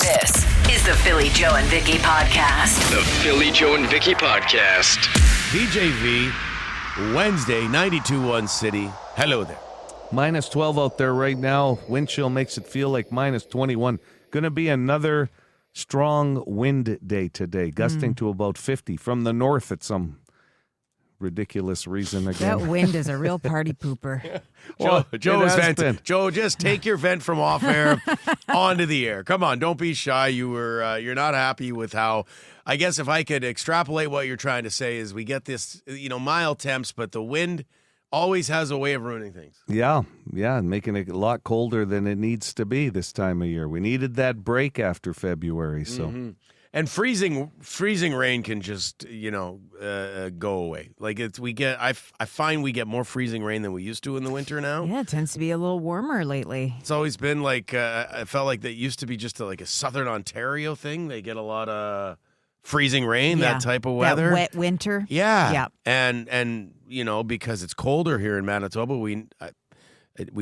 This is the Philly Joe and Vicky Podcast. The Philly Joe and Vicky Podcast. BJV, Wednesday, 92.1 City. Hello there. Minus 12 out there right now. Wind chill makes it feel like minus 21. Going to be another strong wind day today, gusting to about 50 from the north at some ridiculous reason again. That wind is a real party pooper. Joe is venting. Joe, just take your vent from off air onto the air. Come on, don't be shy. You're not happy with how. I guess if I could extrapolate what you're trying to say is we get this, mild temps, but the wind always has a way of ruining things. Yeah, and making it a lot colder than it needs to be this time of year. We needed that break after February, so. Mm-hmm. And freezing rain can just, go away. Like I find we get more freezing rain than we used to in the winter now. Yeah, it tends to be a little warmer lately. It's always been like, I felt like that used to be just like a southern Ontario thing. They get a lot of freezing rain, that type of weather. That wet winter. Yeah. And because it's colder here in Manitoba, we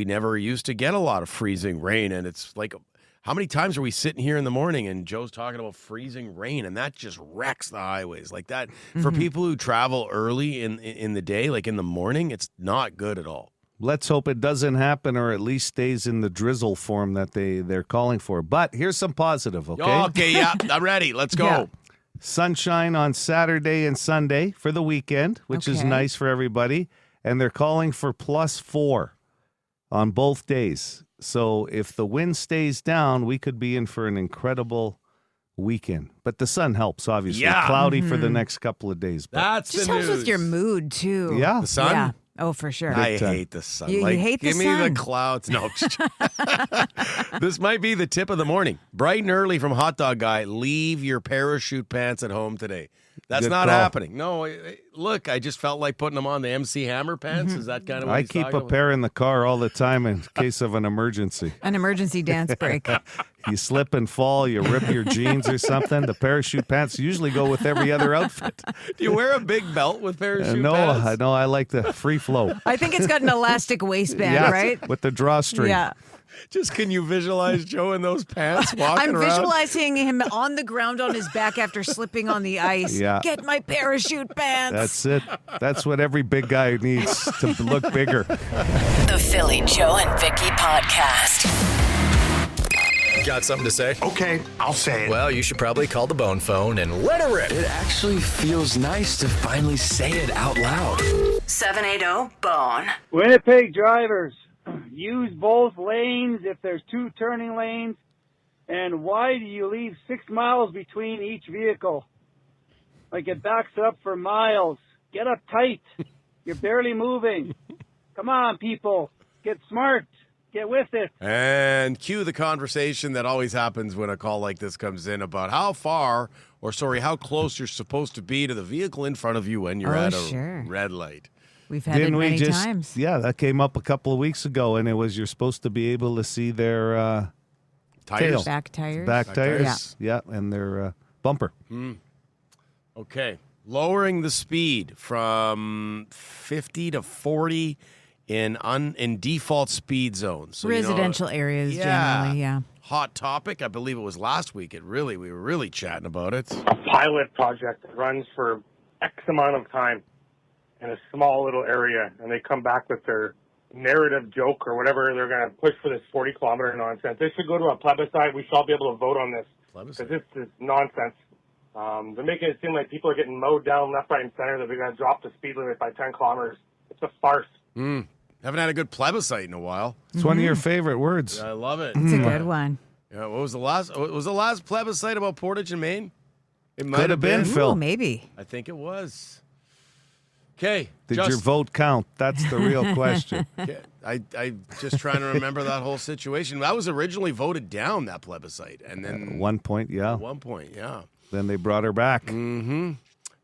never used to get a lot of freezing rain. And it's like, how many times are we sitting here in the morning and Joe's talking about freezing rain, and that just wrecks the highways like that. Mm-hmm. For people who travel early in the day, like in the morning, it's not good at all. Let's hope it doesn't happen, or at least stays in the drizzle form that they're calling for. But here's some positive, okay? Okay, yeah, I'm ready. Let's go. Yeah. Sunshine on Saturday and Sunday for the weekend, which is nice for everybody. And they're calling for +4 on both days. So if the wind stays down, we could be in for an incredible weekend. But the sun helps, obviously. Yeah. Cloudy for the next couple of days. But That's Just the helps news. with your mood, too. Yeah. The sun? Yeah. Oh, for sure. I hate the sun. You hate the give me sun? the clouds. No. This might be the tip of the morning. Bright and early from Hot Dog Guy, leave your parachute pants at home today. That's Good not call. happening. No, look, I just felt like putting them on the MC Hammer pants. Is that kind of what I he's keep talking a pair in the car all the time in case of an emergency. An emergency dance break. You slip and fall, you rip your jeans or something. The parachute pants usually go with every other outfit. Do you wear a big belt with parachute No, pants? I like the free flow. I think it's got an elastic waistband, right? With the drawstring. Yeah. Just can you visualize Joe in those pants walking I'm around? visualizing him on the ground on his back after slipping on the ice. Yeah. Get my parachute pants. That's it. That's what every big guy needs to look bigger. The Philly Joe and Vicky Podcast. Got something to say? Okay, I'll say it. Well, you should probably call the Bone phone and let her rip. It actually feels nice to finally say it out loud. 780-BONE. Winnipeg drivers, use both lanes if there's 2 turning lanes. And why do you leave 6 miles between each vehicle? Like it backs up for miles. Get up tight. You're barely moving. Come on, people. Get smart. Get with it. And cue the conversation that always happens when a call like this comes in about how close you're supposed to be to the vehicle in front of you when you're at a red light. We've had it many times. Yeah, that came up a couple of weeks ago, and it was you're supposed to be able to see their Tires? Back tires. back tires. Yeah. And their bumper. Okay. Lowering the speed from 50 to 40 in default speed zones. So, Residential areas generally, yeah. Hot topic. I believe it was last week. We were really chatting about it. A pilot project that runs for X amount of time in a small little area, and they come back with their narrative joke or whatever they're going to push for this 40-kilometer nonsense. They should go to a plebiscite. We should all be able to vote on this because this is nonsense. They're making it seem like people are getting mowed down left, right, and center, that we're going to drop the speed limit by 10 kilometers. It's a farce. Haven't had a good plebiscite in a while. It's one of your favorite words. I love it. It's a good one. Yeah, what was the last plebiscite about Portage and Maine? It might Could have been, Phil. Ooh, maybe. I think it was. Okay. Did your vote count? That's the real question. I just trying to remember that whole situation. That was originally voted down, that plebiscite. And then At one point, yeah. At one point, yeah. Then they brought her back. Mm-hmm.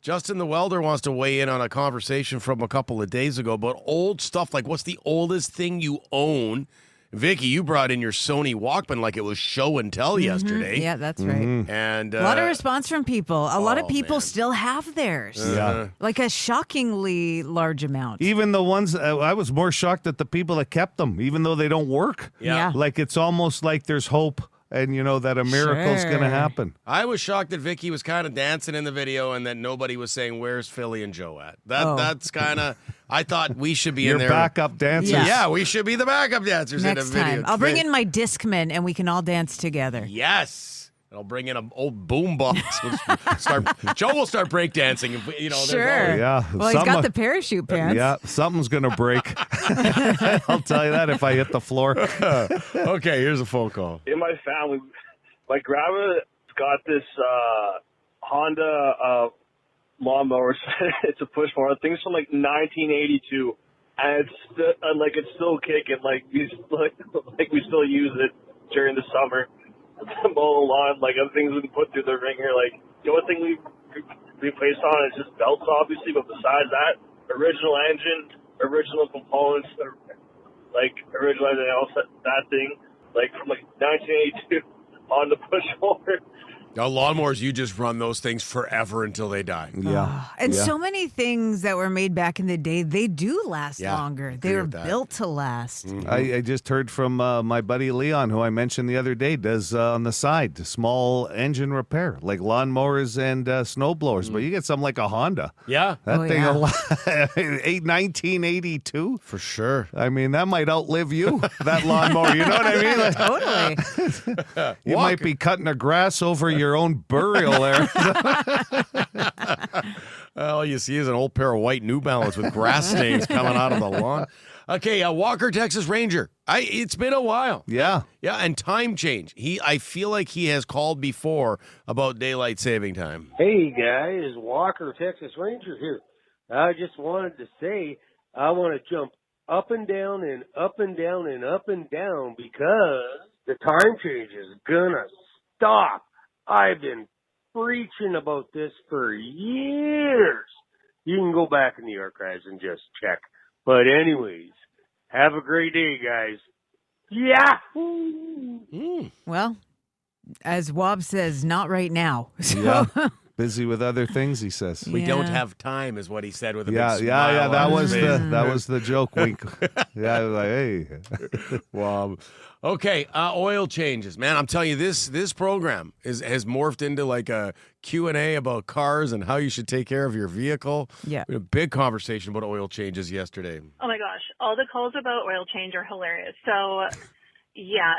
Justin the Welder wants to weigh in on a conversation from a couple of days ago about old stuff, like what's the oldest thing you own? Vicky, you brought in your Sony Walkman like it was show and tell yesterday. Yeah, that's right. And A lot of response from people. A lot of people man. still have theirs. Yeah. Like a shockingly large amount. Even the ones, I was more shocked at the people that kept them, even though they don't work. Yeah. Like it's almost like there's hope and you know that a miracle's going to happen. I was shocked that Vicky was kind of dancing in the video and that nobody was saying, where's Philly and Joe at? That's kind of, I thought we should be in there. Your backup dancers. Yeah, we should be the backup dancers in a Next video. time. I'll bring in my Discman and we can all dance together. Yes. I'll bring in an old boom box. Joe will start breakdancing. You know, Sure. Yeah. Well, he's got the parachute pants. Yeah, something's going to break. I'll tell you that if I hit the floor. Okay, here's a phone call. In my family, my grandma's got this Honda lawnmower. It's a push mower. I think it's from like 1982, and it's still kicking. We still use it during the summer. Mow lawn, other things we can put through the ringer. The only thing we replaced on is just belts, obviously, but besides that, original engine, original components, original everything else, that thing, from 1982 on the push mower. Now, lawnmowers, you just run those things forever until they die. Yeah. And so many things that were made back in the day, they do last longer. They were built to last. Mm-hmm. I just heard from my buddy Leon, who I mentioned the other day, does on the side small engine repair, like lawnmowers and snowblowers. But you get something like a Honda. Yeah. That thing, 1982? For sure. I mean, that might outlive you, that lawnmower. You know what I mean? Totally. You might be cutting the grass over your own burial there. All you see is an old pair of white New Balance with grass stains coming out of the lawn. Okay, Walker, Texas Ranger. It's been a while. Yeah. Yeah, and time change. I feel like he has called before about daylight saving time. Hey, guys. Walker, Texas Ranger here. I just wanted to say I want to jump up and down and up and down and up and down because the time change is going to stop. I've been preaching about this for years. You can go back in the archives and just check. But anyways, have a great day, guys. Yeah. Well, as Wob says, not right now. So. Yeah. Busy with other things, he says. We don't have time, is what he said with a big smile. Yeah. That on was his face. that was the joke. Wink. Yeah, I was like, hey. Wow. Okay, oil changes, man. I'm telling you, this program has morphed into like a Q&A about cars and how you should take care of your vehicle. Yeah, we had a big conversation about oil changes yesterday. Oh my gosh, all the calls about oil change are hilarious. So, yeah,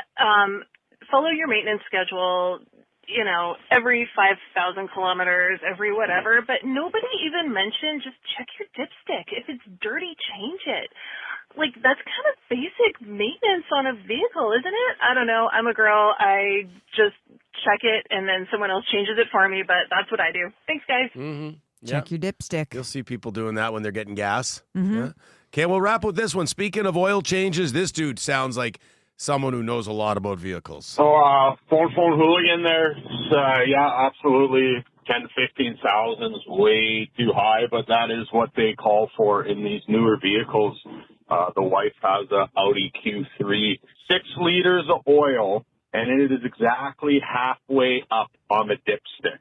follow your maintenance schedule. You know, every 5,000 kilometers, every whatever. But nobody even mentioned just check your dipstick. If it's dirty, change it. That's kind of basic maintenance on a vehicle, isn't it? I don't know. I'm a girl. I just check it, and then someone else changes it for me, but that's what I do. Thanks, guys. Mm-hmm. Check your dipstick. You'll see people doing that when they're getting gas. Mm-hmm. Yeah. Okay, we'll wrap with this one. Speaking of oil changes, this dude sounds like someone who knows a lot about vehicles. So, phone hooligan there. Yeah, absolutely. 10 to 15,000 is way too high, but that is what they call for in these newer vehicles. The wife has a Audi Q3, 6 liters of oil, and it is exactly halfway up on the dipstick.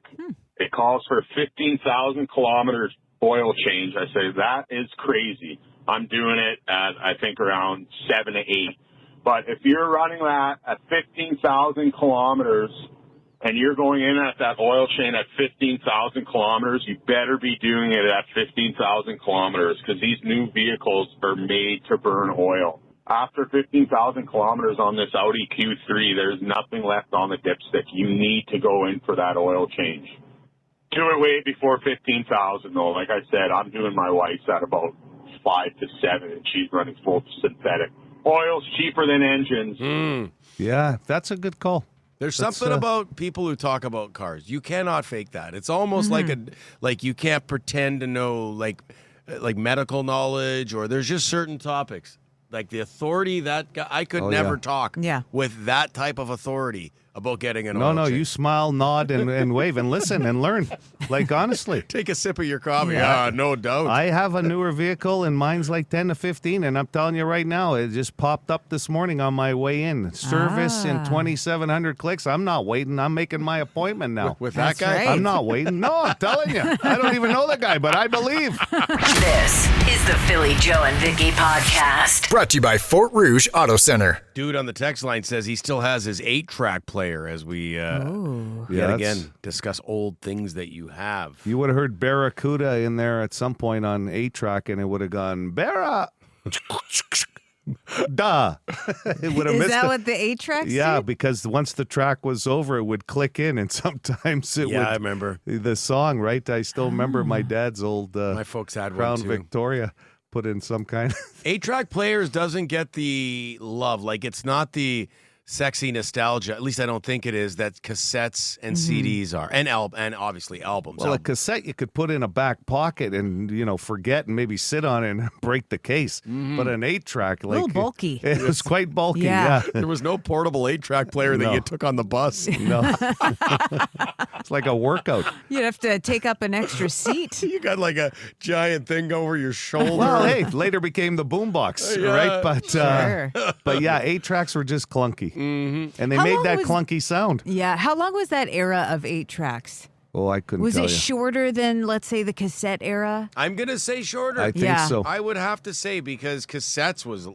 It calls for 15,000 kilometers oil change. I say that is crazy. I'm doing it at, I think, around 7 to 8. But if you're running that at 15,000 kilometers and you're going in at that oil chain at 15,000 kilometers, you better be doing it at 15,000 kilometers because these new vehicles are made to burn oil. After 15,000 kilometers on this Audi Q3, there's nothing left on the dipstick. You need to go in for that oil change. Do it way before 15,000 though. Like I said, I'm doing my wife's at about 5 to 7 and she's running full synthetic. Oil's cheaper than engines. Yeah, that's a good call. There's something about people who talk about cars. You cannot fake that. It's almost like you can't pretend to know like medical knowledge, or there's just certain topics. Like the authority that guy, I could never talk with that type of authority about getting an oil change. You smile, nod, and wave and listen and learn. Like, honestly. Take a sip of your coffee. Yeah, no doubt. I have a newer vehicle, and mine's like 10 to 15, and I'm telling you right now, it just popped up this morning on my way in. Service in 2,700 clicks. I'm not waiting. I'm making my appointment now. With that guy? Right. I'm not waiting. No, I'm telling you. I don't even know the guy, but I believe. This is the Philly Joe and Vicky podcast. Brought to you by Fort Rouge Auto Center. Dude on the text line says he still has his 8-track player player as we yet Yeah, again discuss old things that you have. You would have heard Barracuda in there at some point on 8-track, and it would have gone, Barra! Duh. It would have Is missed that it. what the 8-track Yeah, did? because once the track was over, it would click in, and sometimes it would. Yeah, I remember. The song, right? I still remember my dad's old My folks had Crown one too. Victoria put in some kind of... 8-track players doesn't get the love. Like, it's not the sexy nostalgia, at least I don't think it is, that cassettes and CDs are. And obviously albums. Well, a cassette you could put in a back pocket and, forget and maybe sit on it and break the case. But an 8-track, like... A little bulky. It was quite bulky, Yeah. There was no portable 8-track player that No. you took on the bus. No. It's like a workout. You'd have to take up an extra seat. You got like a giant thing over your shoulder. Well, hey, later became the boombox, Yeah. right? But Sure. but yeah, 8-tracks were just clunky. And they How made long that was- clunky sound. Yeah. How long was that era of 8-tracks? Oh, I couldn't Was tell it you. shorter than, let's say, the cassette era? I'm going to say shorter. I think Yeah. so. I would have to say because cassettes was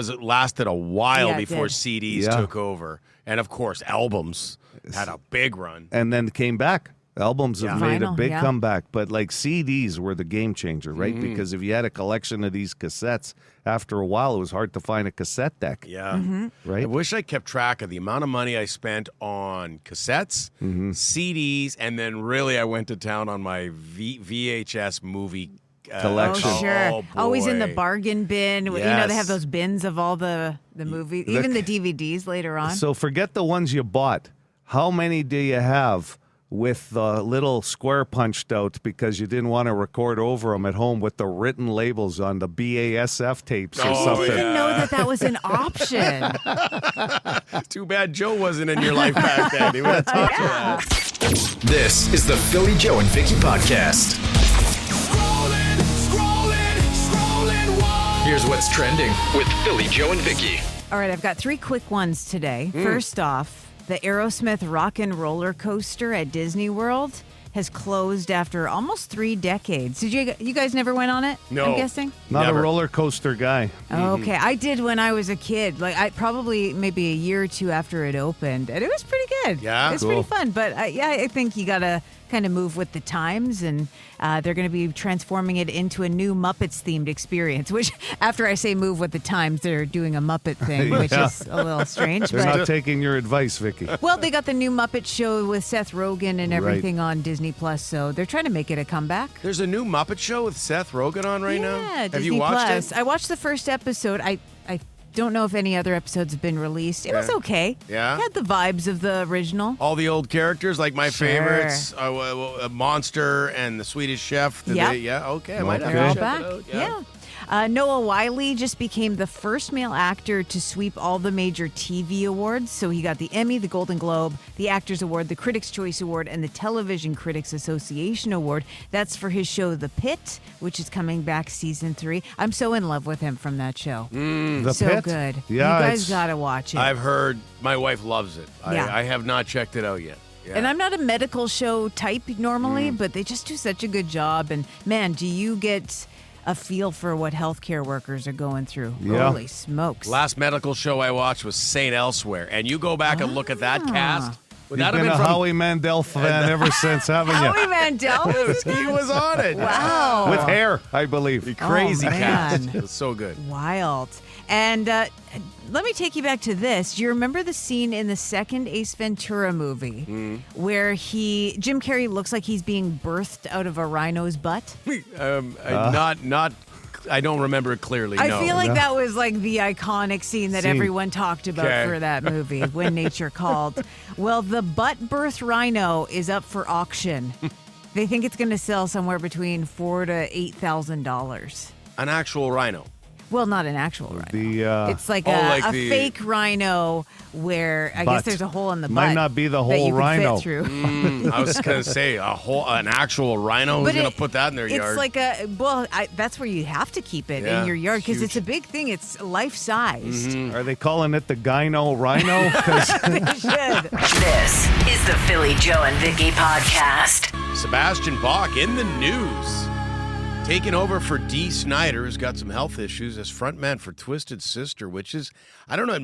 it lasted a while Yeah, it before did. CDs Yeah. took over. And of course, albums had a big run. And then came back. Albums have made a Vinyl, big yeah. comeback, but like CDs were the game changer, right? Because if you had a collection of these cassettes, after a while it was hard to find a cassette deck. Yeah. Right? I wish I kept track of the amount of money I spent on cassettes, CDs, and then really I went to town on my VHS movie Collection. Oh, sure. Oh, Always in the boy. bargain bin. You know, Yes. they have those bins of all the movies, even the DVDs later on. So forget the ones you bought. How many do you have with the little square punched out because you didn't want to record over them at home with the written labels on the BASF tapes or Oh, I something? didn't even know that was an option. Too bad Joe wasn't in your life back then. He would have taught you that. This is the Philly Joe and Vicky podcast. Here's what's trending with Philly Joe and Vicky. All right, I've got 3 quick ones today. First off, the Aerosmith Rock and Roller Coaster at Disney World has closed after almost 3 decades. Did you guys never went on it? No. I'm guessing. Not Never. a roller coaster guy. Okay, I did when I was a kid. Like I probably maybe a year or 2 after it opened, and it was pretty good. Yeah? it was Cool. pretty fun. But I think you gotta kind of move with the times, and they're going to be transforming it into a new Muppets themed experience. Which, after I say move with the times, they're doing a Muppet thing, which Yeah. is a little strange. They're But not taking your advice, Vicky. well, they got the new Muppet show with Seth Rogen and everything on Disney Plus, so they're trying to make it a comeback. There's a new Muppet show with Seth Rogen on right now. Yeah, Have Disney you watched Plus. it? I watched the first episode. I don't know if any other episodes have been released. It was Yeah. okay. Yeah? It had the vibes of the original. All the old characters, like my Sure. favorites, Monster and the Swedish Chef. Did Yep. they- yeah, okay. I might have They're all to check back. it out. Yeah. Noah Wylie just became the first male actor to sweep all the major TV awards. So he got the Emmy, the Golden Globe, the Actors Award, the Critics' Choice Award, and the Television Critics Association Award. That's for his show The Pit, which is coming back season 3. I'm so in love with him from that show. The So Pit? good. Yeah, you guys it's- got to watch it. I've heard my wife loves it. Yeah. I have not checked it out yet. Yeah. And I'm not a medical show type normally, but they just do such a good job. And man, do you get a feel for what healthcare workers are going through? Yeah. Holy smokes. Last medical show I watched was St. Elsewhere. And you go back and look at that cast. Would You've that have been a been from Howie Mandel fan ever since, haven't you? Howie Mandel. He was on it. Wow. With hair, I believe. Crazy Oh, cast. man. It was so good. Wild. And let me take you back to this. Do you remember the scene in the second Ace Ventura movie where Jim Carrey looks like he's being birthed out of a rhino's butt? I don't remember it clearly. I no. feel like that was like the iconic scene that Scene. everyone talked about Okay. for that movie, When Nature Called. Well, the butt birth rhino is up for auction. They think it's going to sell somewhere between $4,000 to $8,000. An actual rhino. Well, not an actual rhino. The It's like Oh, a, like a the- fake rhino where I guess Butt. there's a hole in the butt. Might not be the that whole you could rhino. Fit through. I was going to say an actual rhino. Who's But going to put that in their it's yard? like that's where you have to keep it Yeah, in your yard because huge. it's a big thing. It's life-sized. Are they calling it the Gyno Rhino? 'Cause They should. This is the Philly Joe and Vicky podcast. Sebastian Bach in the news. Taking over for Dee Snider, who's got some health issues as frontman for Twisted Sister, which is, I don't know,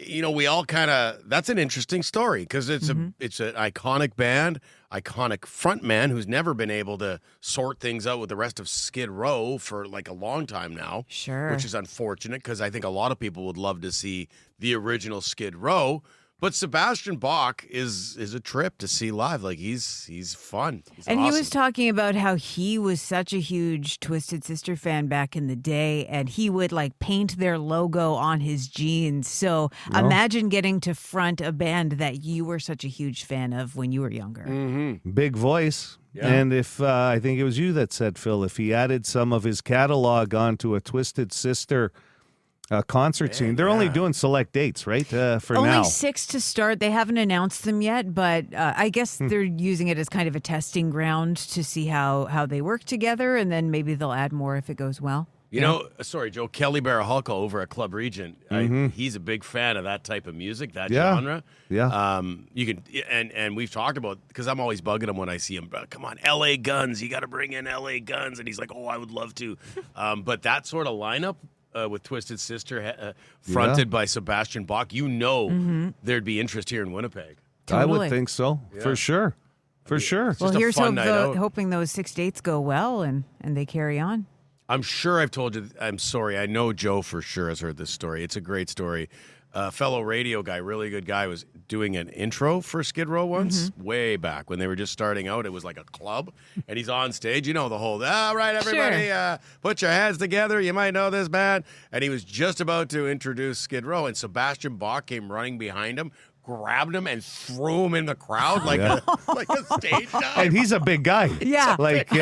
we all that's an interesting story because it's an iconic band, iconic frontman who's never been able to sort things out with the rest of Skid Row for like a long time now. Sure. Which is unfortunate because I think a lot of people would love to see the original Skid Row. But Sebastian Bach is a trip to see live. Like he's fun. He's and awesome. he was talking about how he was such a huge Twisted Sister fan back in the day, and he would like paint their logo on his jeans. So imagine getting to front a band that you were such a huge fan of when you were younger. Mm-hmm. Big voice. Yeah. And if I think it was you that said, Phil, if he added some of his catalog onto a Twisted Sister concert scene. They're only doing select dates, right? For only now. 6 to start. They haven't announced them yet, but I guess they're using it as kind of a testing ground to see how they work together, and then maybe they'll add more if it goes well. Sorry, Joe, Kelly Barahulka over at Club Regent. He's a big fan of that type of music, that Yeah. genre. Yeah. You can, and we've talked about, because I'm always bugging him when I see him. Come on, L.A. Guns. You got to bring in L.A. Guns, and he's like, "Oh, I would love to." But that sort of lineup. With Twisted Sister fronted by Sebastian Bach, there'd be interest here in Winnipeg. Totally. I would think so, for sure. For sure. Well, here's hoping those 6 dates go well and they carry on. I'm sure I've told you. I'm sorry. I know Joe for sure has heard this story. It's a great story. A fellow radio guy, really good guy, was doing an intro for Skid Row once, way back when they were just starting out. It was like a club, and he's on stage. You know the whole, all right, everybody, put your hands together. You might know this band. And he was just about to introduce Skid Row, and Sebastian Bach came running behind him, grabbed him, and threw him in the crowd like a stage dive. And he's a big guy. Yeah.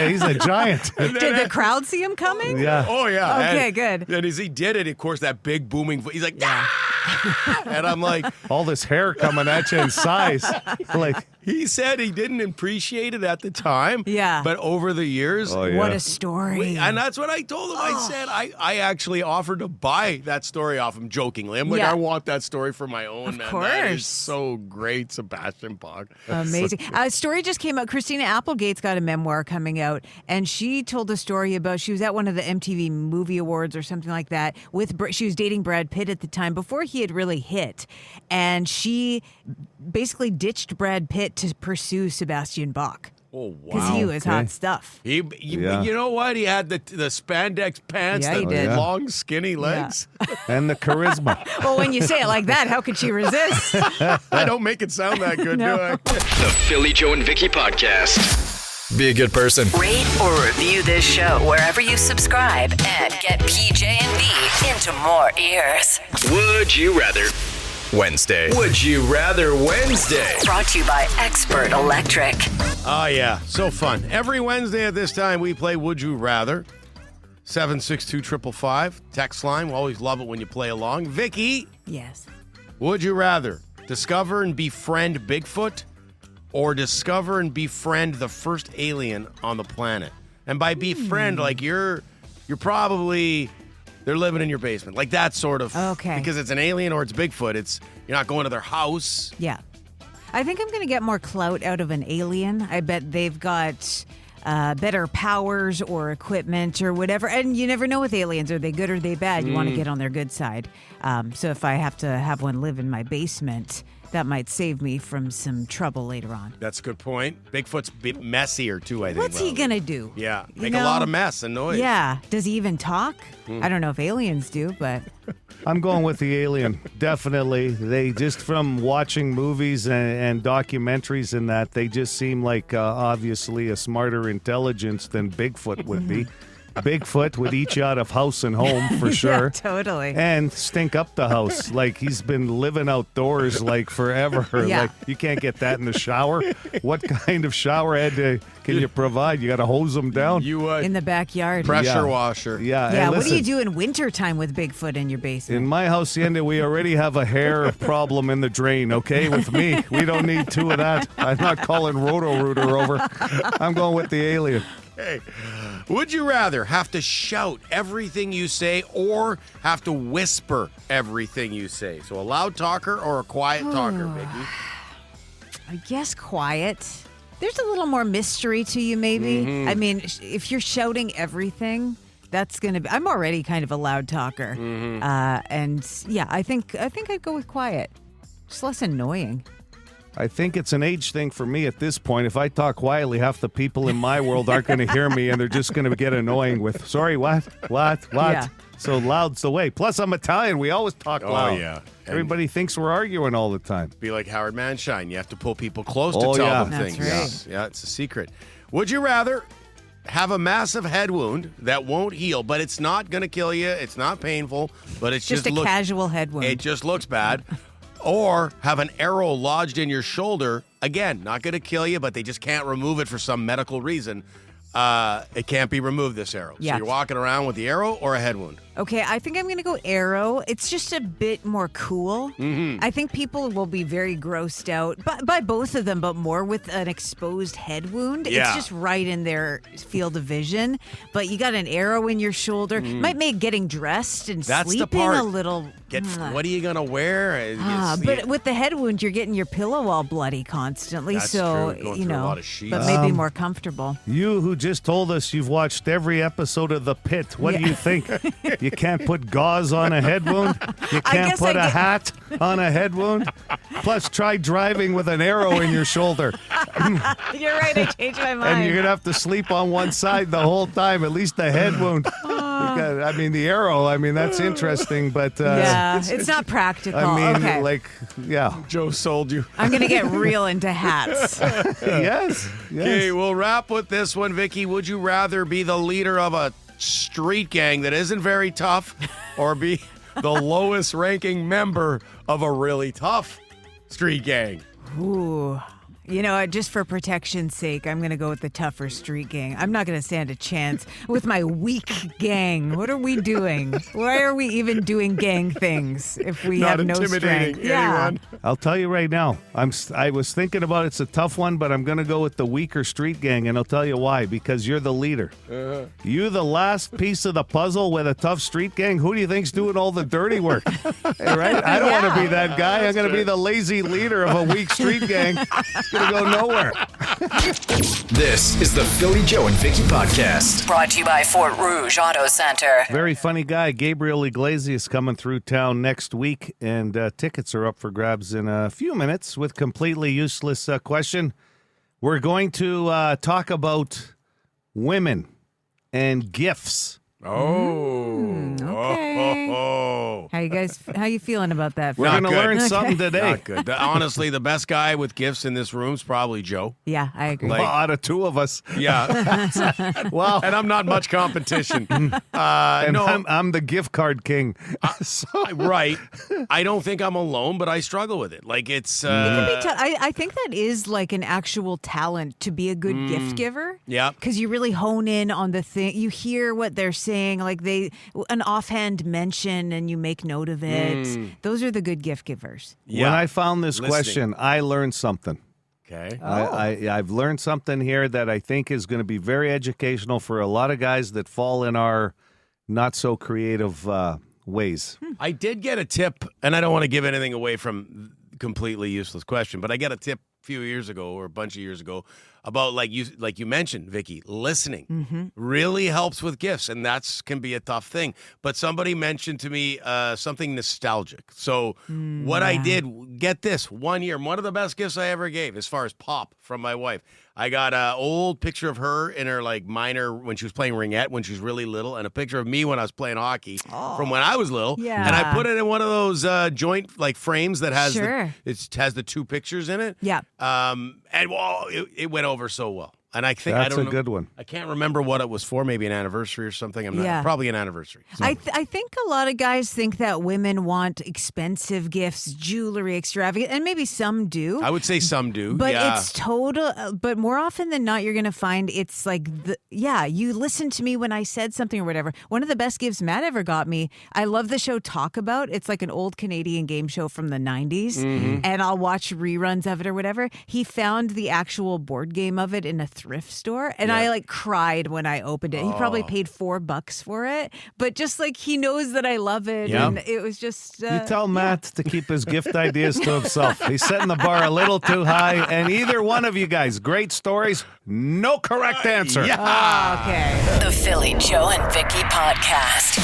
He's a giant. Did the crowd see him coming? Yeah. Oh, yeah. Okay, good. And as he did it, of course, that big booming voice, he's like, and I'm like, all this hair coming at you in size. He said he didn't appreciate it at the time. Yeah. But over the years. Oh, yeah. What a story. And that's what I told him. I said, I actually offered to buy that story off him jokingly. I'm like, I want that story for my own, of man. course. That is so great, Sebastian Bach. Amazing. A story just came out. Christina Applegate's got a memoir coming out, and she told a story about she was at one of the MTV Movie Awards or something like that. She was dating Brad Pitt at the time before he had really hit, and she basically ditched Brad Pitt to pursue Sebastian Bach. Oh, wow. Because he was hot stuff. You know what? He had the spandex pants, Yeah, he did. long, skinny legs. And the charisma. Well, when you say it like that, how could she resist? I don't make it sound that good, No. do I? The Philly Joe and Vicky Podcast. Be a good person. Rate or review this show wherever you subscribe and get PJ and V into more ears. Would you rather? Wednesday. Would you rather Wednesday? Brought to you by Expert Electric. Oh, yeah. So fun. Every Wednesday at this time, we play Would You Rather. 762-555. Text line. We always love it when you play along. Vicky, Yes. would you rather discover and befriend Bigfoot or discover and befriend the first alien on the planet? And by befriend, like you're probably... They're living in your basement. Like that sort of. Okay. Because it's an alien or it's Bigfoot. You're not going to their house. Yeah. I think I'm going to get more clout out of an alien. I bet they've got better powers or equipment or whatever. And you never know with aliens. Are they good or are they bad? You want to get on their good side. So if I have to have one live in my basement, that might save me from some trouble later on. That's a good point. Bigfoot's messier too, I think. What's he going to do? Yeah. You Make know? a lot of mess and noise. Yeah. Does he even talk? I don't know if aliens do, but... I'm going with the alien. Definitely. They just, from watching movies and documentaries and that, they just seem like obviously a smarter intelligence than Bigfoot would be. Bigfoot would eat you out of house and home for sure. Yeah, totally. And stink up the house. Like he's been living outdoors like forever. Yeah. Like you can't get that in the shower. What kind of shower head can you provide? You got to hose them down. In the backyard. Pressure washer. Yeah. Yeah, and what do listen, you do in wintertime with Bigfoot in your basement? in my hacienda, we already have a hair problem in the drain, okay, with me. We don't need two of that. I'm not calling Roto-Rooter over. I'm going with the alien. Hey, would you rather have to shout everything you say or have to whisper everything you say? So a loud talker or a quiet talker, Vicky? I guess quiet. There's a little more mystery to you, maybe. I mean, if you're shouting everything, That's going to be, I'm already kind of a loud talker. And yeah, I think I'd go with quiet. Just less annoying. I think it's an age thing for me at this point. If I talk quietly, half the people in my world aren't going to hear me, and they're just going to get annoying with, sorry, what? Yeah. So loud's the way. Plus, I'm Italian. We always talk loud. Oh, yeah. Everybody thinks we're arguing all the time. Be like Howard Manshine. You have to pull people close to tell them That's things. right. Yeah, it's a secret. Would you rather have a massive head wound that won't heal, but it's not going to kill you, it's not painful, but it's Just a casual head wound. It just looks bad. Or have an arrow lodged in your shoulder. Again, not going to kill you, but they just can't remove it for some medical reason. It can't be removed, this arrow. Yeah. So you're walking around with the arrow or a head wound. Okay, I think I'm going to go arrow. It's just a bit more cool. I think people will be very grossed out by both of them, but more with an exposed head wound. Yeah. It's just right in their field of vision. But you got an arrow in your shoulder. Might make getting dressed and That's the sleeping part. a little... What are you going to wear? But with the head wound, you're getting your pillow all bloody constantly. That's so, true. Going you through a know, lot of sheets. but maybe more comfortable. You who just told us you've watched every episode of The Pit, what do you think? You can't put gauze on a head wound? You can't put a hat on a head wound? Plus, try driving with an arrow in your shoulder. You're right, I changed my mind. And you're going to have to sleep on one side the whole time, at least the head wound. Because, I mean, the arrow, that's interesting, but... yeah, it's not practical. Okay. Joe sold you. I'm going to get real into hats. Yes. Okay, we'll wrap with this one, Vicky. Would you rather be the leader of a street gang that isn't very tough or be the lowest ranking member of a really tough street gang? Ooh. You know, just for protection's sake, I'm going to go with the tougher street gang. I'm not going to stand a chance with my weak gang. What are we doing? Why are we even doing gang things if we Not have no intimidating strength? anyone. I'll tell you right now, I was thinking about it's a tough one, but I'm going to go with the weaker street gang, and I'll tell you why. Because you're the leader. You the last piece of the puzzle with a tough street gang. Who do you think's doing all the dirty work? Right? I don't want to be that guy. I'm going to be the lazy leader of a weak street gang. Gonna go nowhere. This is the Philly Joe and Vicky podcast. Brought to you by Fort Rouge Auto Center. Very funny guy, Gabriel Iglesias, coming through town next week, and tickets are up for grabs in a few minutes with completely useless question. We're going to talk about women and gifts. Okay. How you feeling about that? We're going to learn Okay. something today. Not good. Honestly, the best guy with gifts in this room is probably Joe. Yeah, I agree. Well, out of two of us. Yeah. Wow. And I'm not much competition. And no, I'm the gift card king. right. I don't think I'm alone, but I struggle with it. Like it's. It can be tough. I think that is like an actual talent to be a good gift giver. Yeah. Because you really hone in on the thing. You hear what they're saying, like an offhand mention, and you make note of it. Those are the good gift givers. Yeah. When I found this Listening. question, I learned something. Okay. I've learned something here that I think is going to be very educational for a lot of guys that fall in our not so creative ways. I did get a tip, and I don't want to give anything away from completely useless question, but I got a tip a few years ago or a bunch of years ago about like you mentioned, Vicky, listening really helps with gifts, and that's can be a tough thing. But somebody mentioned to me something nostalgic. So what I did, get this, one of the best gifts I ever gave as far as pop from my wife. I got an old picture of her in her like minor when she was playing ringette when she was really little, and a picture of me when I was playing hockey from when I was little. Yeah. And I put it in one of those joint like frames that has Sure. has the two pictures in it. Yeah. And well, it went over so well. And I think That's I don't a know, good one. I can't remember what it was for. Maybe an anniversary or something. I'm not. Yeah. Probably an anniversary. So. I think a lot of guys think that women want expensive gifts, jewelry, extravagant, and maybe some do. I would say some do. But yeah. it's total. But more often than not, you're going to find it's like, you listened to me when I said something or whatever. One of the best gifts Matt ever got me, I love the show Talk About. It's like an old Canadian game show from the 90s. And I'll watch reruns of it or whatever. He found the actual board game of it in a thrift store, and I like cried when I opened it. He probably paid $4 for it, but just like he knows that I love it, and it was just. You tell Matt to keep his gift ideas to himself. He's setting the bar a little too high, and either one of you guys, great stories, no correct answer. Okay. The Philly, Joe, and Vicky podcast.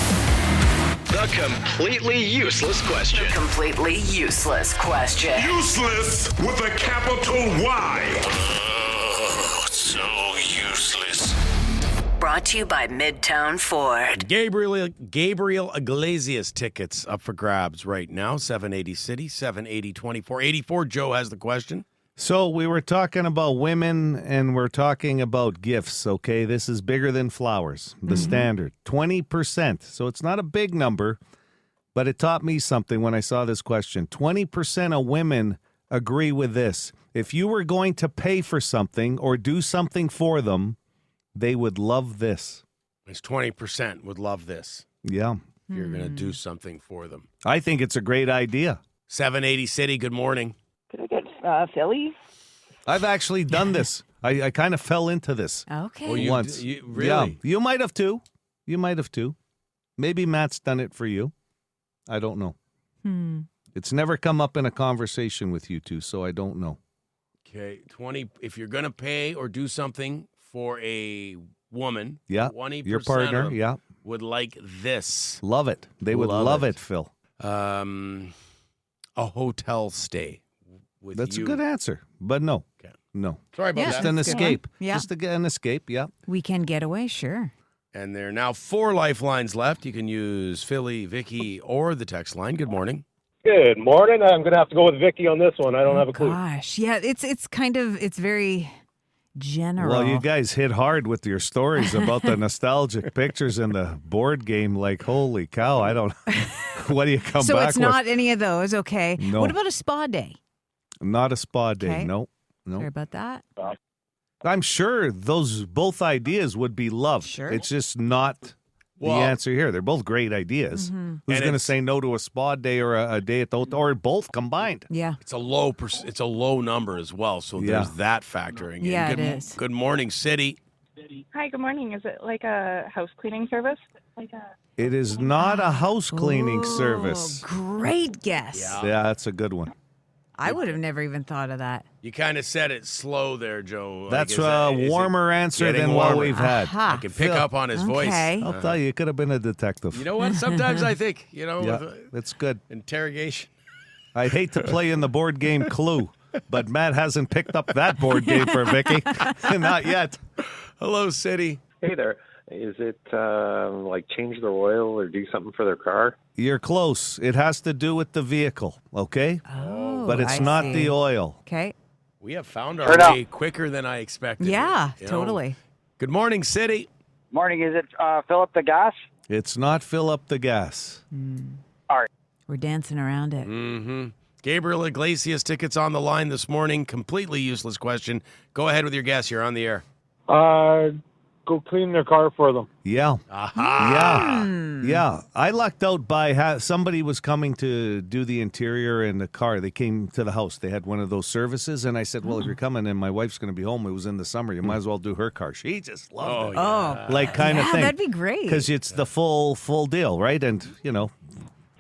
The completely useless question. The completely useless question. Useless with a capital Y. So useless. Brought to you by Midtown Ford. Gabriel Iglesias tickets up for grabs right now. 780 City, 780 2484. Joe has the question. So we were talking about women and we're talking about gifts, okay? This is bigger than flowers, the standard. 20%. So it's not a big number, but it taught me something when I saw this question. 20% of women agree with this. If you were going to pay for something or do something for them, they would love this. It's 20% would love this. Yeah. If you're going to do something for them. I think it's a great idea. 780 City, good morning. Could I get Philly? I've actually done this. I kind of fell into this. Okay. Once. Really? Yeah. You might have too. Maybe Matt's done it for you. I don't know. It's never come up in a conversation with you two, so I don't know. Okay, 20. If you're going to pay or do something for a woman, 20% your partner, of them would like this. Love it. They would love it, Phil. A hotel stay. That's a good answer, but no. Okay. No. Sorry about Just that. an escape. Yeah. Just an escape, yeah. Weekend getaway, sure. And there are now 4 lifelines left. You can use Philly, Vicky, or the text line. Good morning. Good morning. I'm going to have to go with Vicky on this one. I don't have a clue. Gosh, yeah, it's very general. Well, you guys hit hard with your stories about the nostalgic pictures and the board game. Like, holy cow, I don't. What do you come so back with? it's not any of those, okay? No. What about a spa day? Not a spa day. Okay. No. Sorry about that. I'm sure those both ideas would be loved. Sure. It's just not the answer here. They're both great ideas. Who's going to say no to a spa day or a day at the hotel, or both combined? Yeah. It's a low number as well, so there's that factoring in. Yeah, it is. Good morning, City. Hi, good morning. Is it like a house cleaning service? It is not a house cleaning service. Great guess. Yeah, that's a good one. I would have never even thought of that. You kind of said it slow there, Joe. That's a warmer answer than what we've had. I can pick up on his voice. I'll tell you, you could have been a detective. You know what? Sometimes I think, it's good. Interrogation. I'd hate to play in the board game Clue, but Matt hasn't picked up that board game for Vicky. Not yet. Hello, City. Hey there. Is it like change their oil or do something for their car? You're close. It has to do with the vehicle, okay? Oh, but it's I not see. the oil. Okay. We have found our way quicker than I expected. Yeah, You know? totally. Good morning, City. Morning. Is it fill up the gas? It's not fill up the gas. All right. We're dancing around it. Mm-hmm. Gabriel Iglesias tickets on the line this morning. Completely useless question. Go ahead with your guess. You're on the air. Go clean their car for them. Yeah. Aha. Yeah. I lucked out by somebody was coming to do the interior in the car. They came to the house. They had one of those services. And I said, well, if you're coming and my wife's going to be home, it was in the summer, you might as well do her car. She just loved it. Oh. Like kind of thing. that'd be great. Because it's the full deal, right? And,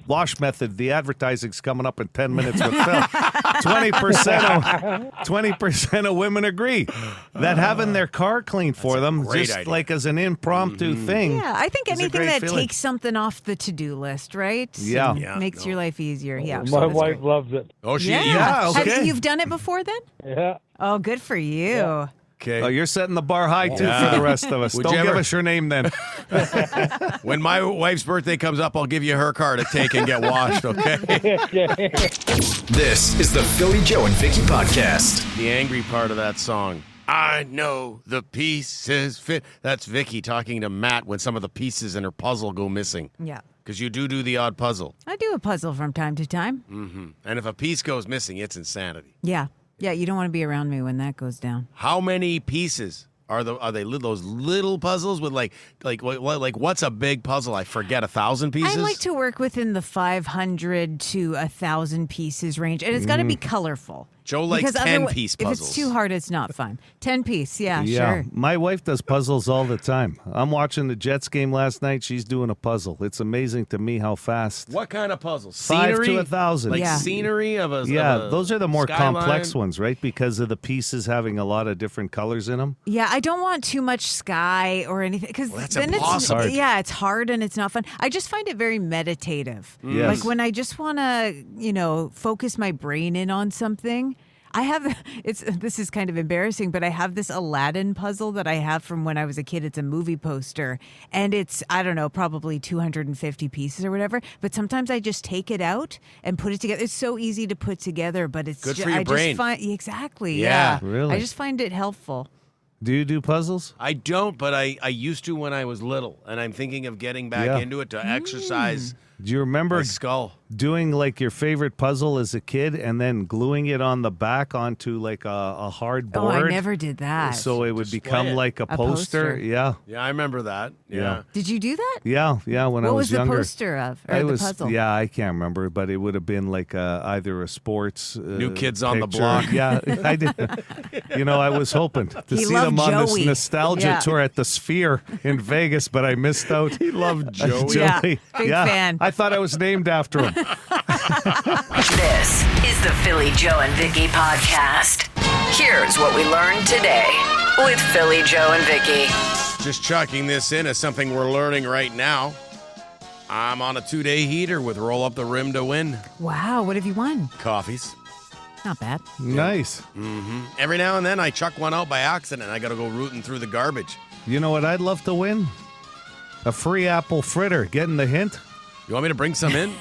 wash method, the advertising's coming up in 10 minutes with Phil. 20% of women agree that having their car cleaned for them, just idea. like as an impromptu thing. Yeah, I think is a anything great that feeling. takes something off the to-do list, right? Yeah. And makes your life easier. Yeah. My wife loves it. Oh, she Yeah, okay. You've done it before then? Yeah. Oh, good for you. Okay. Oh, you're setting the bar high, too, for the rest of us. Would Don't you give ever- us your name, then. When my wife's birthday comes up, I'll give you her car to take and get washed, okay? This is the Philly, Joe, and Vicky podcast. The angry part of that song. I know the pieces fit. That's Vicky talking to Matt when some of the pieces in her puzzle go missing. Yeah. Because you do the odd puzzle. I do a puzzle from time to time. Mm-hmm. And if a piece goes missing, it's insanity. Yeah. Yeah, you don't want to be around me when that goes down. How many pieces are they those little puzzles with like what's a big puzzle? I forget, 1,000 pieces. I like to work within the 500 to 1,000 pieces range, and it's got to be colorful. Joe likes 10-piece puzzles. If it's too hard, it's not fun. 10-piece, yeah, Yeah, sure. my wife does puzzles all the time. I'm watching the Jets game last night. She's doing a puzzle. It's amazing to me how fast. What kind of puzzles? 5 Scenery? to 1,000. Like scenery of a those are the more skyline? complex ones, right? Because of the pieces having a lot of different colors in them. Yeah, I don't want too much sky or anything because that's then impossible. it's hard and it's not fun. I just find it very meditative. Yes. Like when I just want to, focus my brain in on something. This is kind of embarrassing, but I have this Aladdin puzzle that I have from when I was a kid. It's a movie poster, and it's, I don't know, probably 250 pieces or whatever. But sometimes I just take it out and put it together. It's so easy to put together, but it's good for your brain. Exactly. Yeah. Really? I just find it helpful. Do you do puzzles? I don't, but I used to when I was little, and I'm thinking of getting back into it to exercise Do you remember my skull. doing like your favorite puzzle as a kid and then gluing it on the back onto like a hard board? Oh, I never did that. So it would become it. like a poster. Yeah. Yeah, I remember that. Yeah. Did you do that? Yeah. When I What was was younger. the poster of? Or I the was, puzzle? yeah, I can't remember, but it would have been like either a sports New Kids on the picture. Block. Yeah, I did. I was hoping to He see loved them on this Joey. nostalgia Yeah. tour at the Sphere in Vegas, but I missed out. He loved Joey. Yeah, big fan. I thought I was named after him. This is the Philly Joe and Vicky podcast. Here's what we learned today with Philly Joe and Vicky. Just chucking this in as something we're learning right now. I'm on a 2-day heater with Roll Up the Rim to Win Wow, what have you won? coffees. Not bad. Nice. Every now and then I chuck one out by accident. I got to go rooting through the garbage. You know what I'd love to win? A free apple fritter. Getting the hint? You want me to bring some in?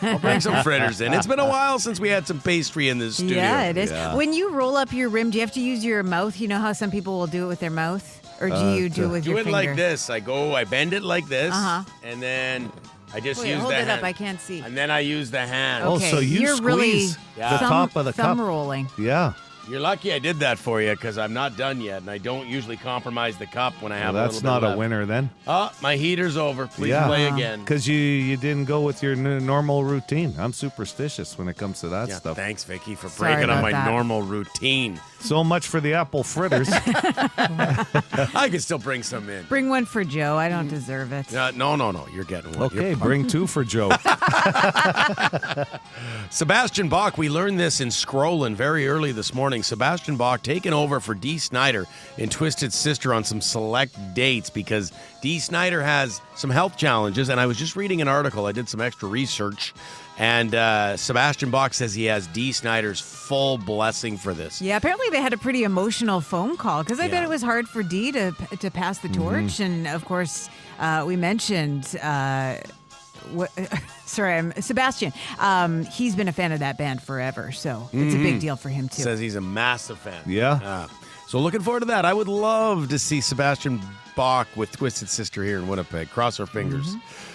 I'll bring some fritters in. It's been a while since we had some pastry in this studio. Yeah, it is. Yeah. When you roll up your rim, do you have to use your mouth? You know how some people will do it with their mouth? Or do you do it with Do your it finger? like this. I bend it like this, Uh-huh. and then I just Wait, use hold the it hand. up. I can't see. And then I use the hand. Oh, Okay, so you you're really squeeze the Yeah. top of the thumb cup. rolling. Yeah. You're lucky I did that for you because I'm not done yet, and I don't usually compromise the cup when I have Well, a that's little not bit a left. winner then. Oh, my heater's over. Please Yeah. play again. Because you didn't go with your normal routine. I'm superstitious when it comes to that Yeah, stuff. thanks, Vicky, for Sorry breaking up about my that. normal routine. So much for the apple fritters. I can still bring some in. Bring one for Joe. I don't deserve it. No. You're getting one. Okay, You're- bring 2 for Joe. Sebastian Bach, we learned this in Scrollin very early this morning. Sebastian Bach taking over for Dee Snider in Twisted Sister on some select dates because Dee Snider has some health challenges. And I was just reading an article. I did some extra research. And Sebastian Bach says he has Dee Snider's full blessing for this. Yeah, apparently they had a pretty emoal phone call because I bet Yeah. it was hard for Dee to pass the torch. And of course, we mentioned Sebastian. He's been a fan of that band forever, so it's a big deal for him too. Says he's a massive fan. Yeah. So looking forward to that. I would love to see Sebastian Bach with Twisted Sister here in Winnipeg. Cross our fingers.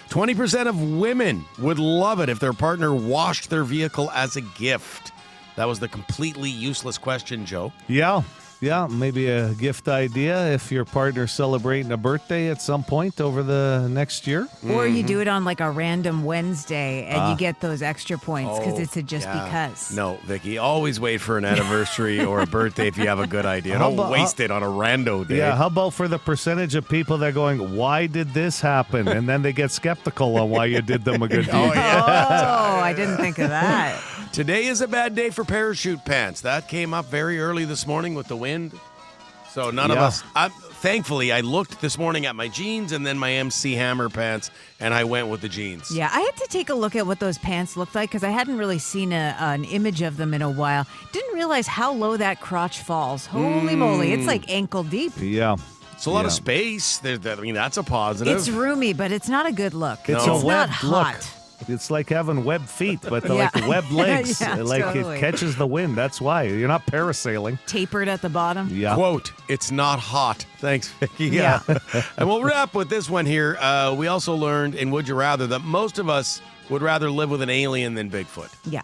20% of women would love it if their partner washed their vehicle as a gift. That was the completely useless question, Joe. Yeah, maybe a gift idea if your partner's celebrating a birthday at some point over the next year. Or you do it on like a random Wednesday and you get those extra points because it's a just yeah. because. No, Vicky, always wait for an anniversary or a birthday if you have a good idea. How Don't about- waste it on a rando day. Yeah, how about for the percentage of people that are going, why did this happen? And then they get skeptical on why you did them a good deed. Oh, I didn't think of that. Today is a bad day for parachute pants. That came up very early this morning with the wind. So none of Yeah. us... Thankfully, I looked this morning at my jeans and then my MC Hammer pants, and I went with the jeans. Yeah, I had to take a look at what those pants looked like because I hadn't really seen an image of them in a while. Didn't realize how low that crotch falls. Holy moly, it's like ankle deep. Yeah. It's a lot of Yeah. space. That's a positive. It's roomy, but it's not a good look. It's No. a It's webbed not look. hot. It's like having webbed feet, but Yeah. like webbed legs. Yeah, like totally. it catches the wind. That's why. You're not parasailing. Tapered at the bottom. Yeah. Quote, it's not hot. Thanks, Vicky. Yeah. And we'll wrap with this one here. We also learned in Would You Rather that most of us would rather live with an alien than Bigfoot. Yeah.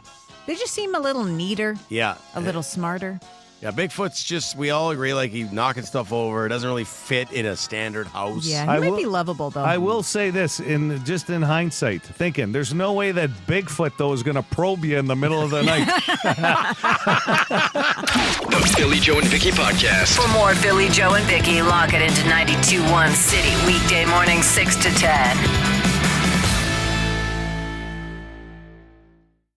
They just seem a little neater, Yeah. a little smarter. Yeah, Bigfoot's just, we all agree, like he's knocking stuff over. It doesn't really fit in a standard house. Yeah, he might be lovable, though. I will say this, in hindsight, thinking, there's no way that Bigfoot, though, is going to probe you in the middle of the night. The Philly Joe and Vicky Podcast. For more Philly Joe and Vicky, lock it into 92.1 City, weekday morning 6 to 10.